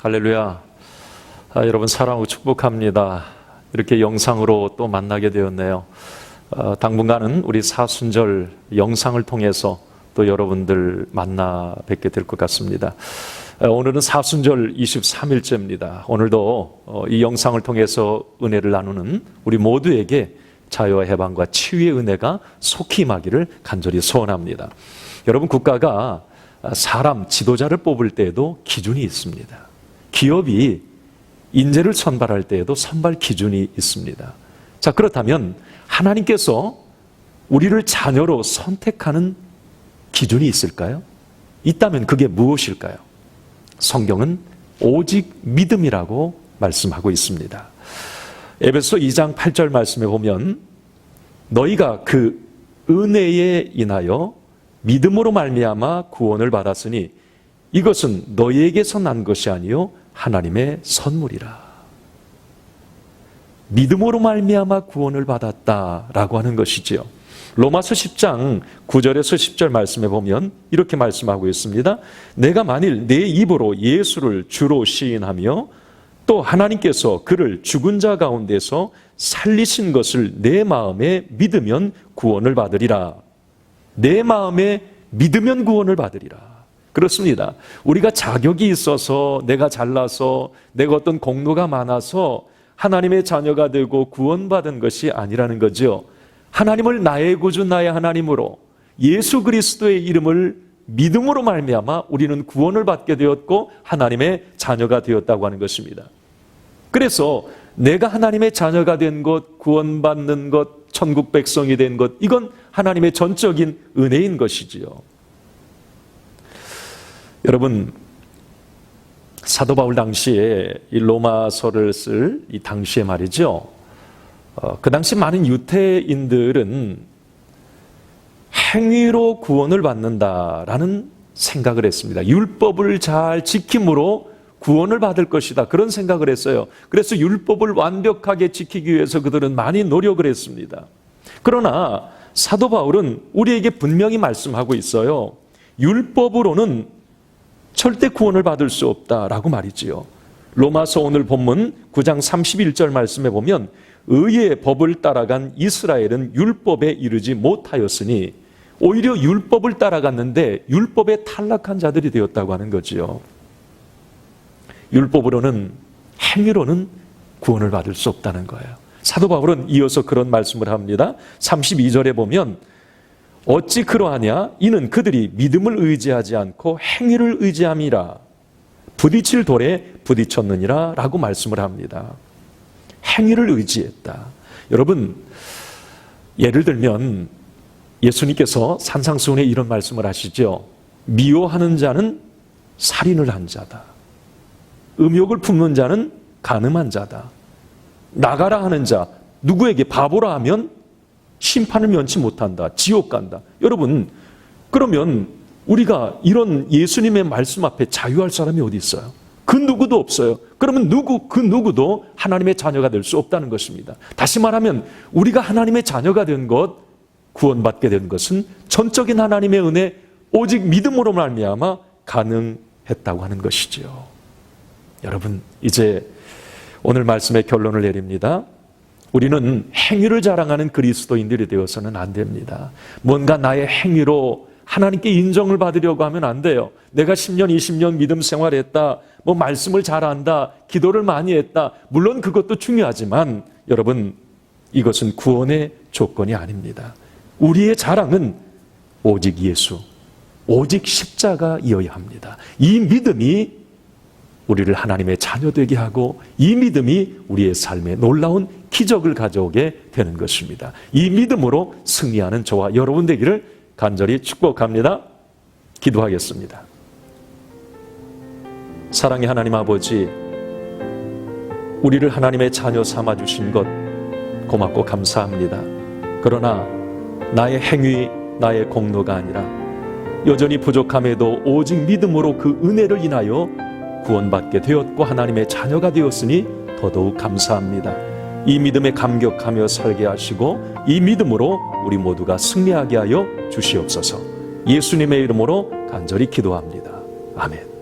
할렐루야. 여러분 사랑하고 축복합니다. 이렇게 영상으로 또 만나게 되었네요. 당분간은 우리 사순절 영상을 통해서 또 여러분들 만나 뵙게 될 것 같습니다. 오늘은 사순절 23일째입니다. 오늘도 이 영상을 통해서 은혜를 나누는 우리 모두에게 자유와 해방과 치유의 은혜가 속히 임하기를 간절히 소원합니다. 여러분, 국가가 사람 지도자를 뽑을 때에도 기준이 있습니다. 기업이 인재를 선발할 때에도 선발 기준이 있습니다. 자, 그렇다면 하나님께서 우리를 자녀로 선택하는 기준이 있을까요? 있다면 그게 무엇일까요? 성경은 오직 믿음이라고 말씀하고 있습니다. 에베소 2장 8절 말씀에 보면 너희가 그 은혜에 인하여 믿음으로 말미암아 구원을 받았으니 이것은 너희에게서 난 것이 아니요 하나님의 선물이라. 믿음으로 말미암아 구원을 받았다라고 하는 것이지요. 로마서 10장 9절에서 10절 말씀에 보면 이렇게 말씀하고 있습니다. 내가 만일 내 입으로 예수를 주로 시인하며 또 하나님께서 그를 죽은 자 가운데서 살리신 것을 내 마음에 믿으면 구원을 받으리라. 내 마음에 믿으면 구원을 받으리라. 그렇습니다. 우리가 자격이 있어서, 내가 잘나서, 내가 어떤 공로가 많아서 하나님의 자녀가 되고 구원받은 것이 아니라는 거죠. 하나님을 나의 구주, 나의 하나님으로 예수 그리스도의 이름을 믿음으로 말미암아 우리는 구원을 받게 되었고 하나님의 자녀가 되었다고 하는 것입니다. 그래서 내가 하나님의 자녀가 된 것, 구원받는 것, 천국 백성이 된 것, 이건 하나님의 전적인 은혜인 것이지요. 여러분, 사도 바울 당시에 이 로마서를 쓸 이 당시에 말이죠. 그 당시 많은 유대인들은 행위로 구원을 받는다라는 생각을 했습니다. 율법을 잘 지킴으로 구원을 받을 것이다, 그런 생각을 했어요. 그래서 율법을 완벽하게 지키기 위해서 그들은 많이 노력을 했습니다. 그러나 사도 바울은 우리에게 분명히 말씀하고 있어요. 율법으로는 절대 구원을 받을 수 없다라고 말이지요. 로마서 오늘 본문 9장 31절 말씀에 보면 의의 법을 따라간 이스라엘은 율법에 이르지 못하였으니 오히려 율법을 따라갔는데 율법에 탈락한 자들이 되었다고 하는 거지요. 율법으로는, 행위로는 구원을 받을 수 없다는 거예요. 사도 바울은 이어서 그런 말씀을 합니다. 32절에 보면 어찌 그러하냐? 이는 그들이 믿음을 의지하지 않고 행위를 의지함이라. 부딪힐 돌에 부딪혔느니라 라고 말씀을 합니다. 행위를 의지했다. 여러분, 예를 들면 예수님께서 산상수훈에 이런 말씀을 하시죠. 미워하는 자는 살인을 한 자다. 음욕을 품는 자는 간음한 자다. 나가라 하는 자, 누구에게 바보라 하면 심판을 면치 못한다. 지옥 간다. 여러분, 그러면 우리가 이런 예수님의 말씀 앞에 자유할 사람이 어디 있어요? 그 누구도 없어요. 그러면 그 누구도 하나님의 자녀가 될 수 없다는 것입니다. 다시 말하면 우리가 하나님의 자녀가 된 것, 구원받게 된 것은 전적인 하나님의 은혜, 오직 믿음으로 말미암아 가능했다고 하는 것이지요. 여러분, 이제 오늘 말씀의 결론을 내립니다. 우리는 행위를 자랑하는 그리스도인들이 되어서는 안 됩니다. 뭔가 나의 행위로 하나님께 인정을 받으려고 하면 안 돼요. 내가 10년, 20년 믿음 생활했다, 말씀을 잘한다, 기도를 많이 했다. 물론 그것도 중요하지만 여러분, 이것은 구원의 조건이 아닙니다. 우리의 자랑은 오직 예수, 오직 십자가이어야 합니다. 이 믿음이 우리를 하나님의 자녀 되게 하고 이 믿음이 우리의 삶에 놀라운 기적을 가져오게 되는 것입니다. 이 믿음으로 승리하는 저와 여러분 되기를 간절히 축복합니다. 기도하겠습니다. 사랑의 하나님 아버지, 우리를 하나님의 자녀 삼아주신 것 고맙고 감사합니다. 그러나 나의 행위, 나의 공로가 아니라 여전히 부족함에도 오직 믿음으로 그 은혜를 인하여 구원받게 되었고 하나님의 자녀가 되었으니 더더욱 감사합니다. 이 믿음에 감격하며 살게 하시고 이 믿음으로 우리 모두가 승리하게 하여 주시옵소서. 예수님의 이름으로 간절히 기도합니다. 아멘.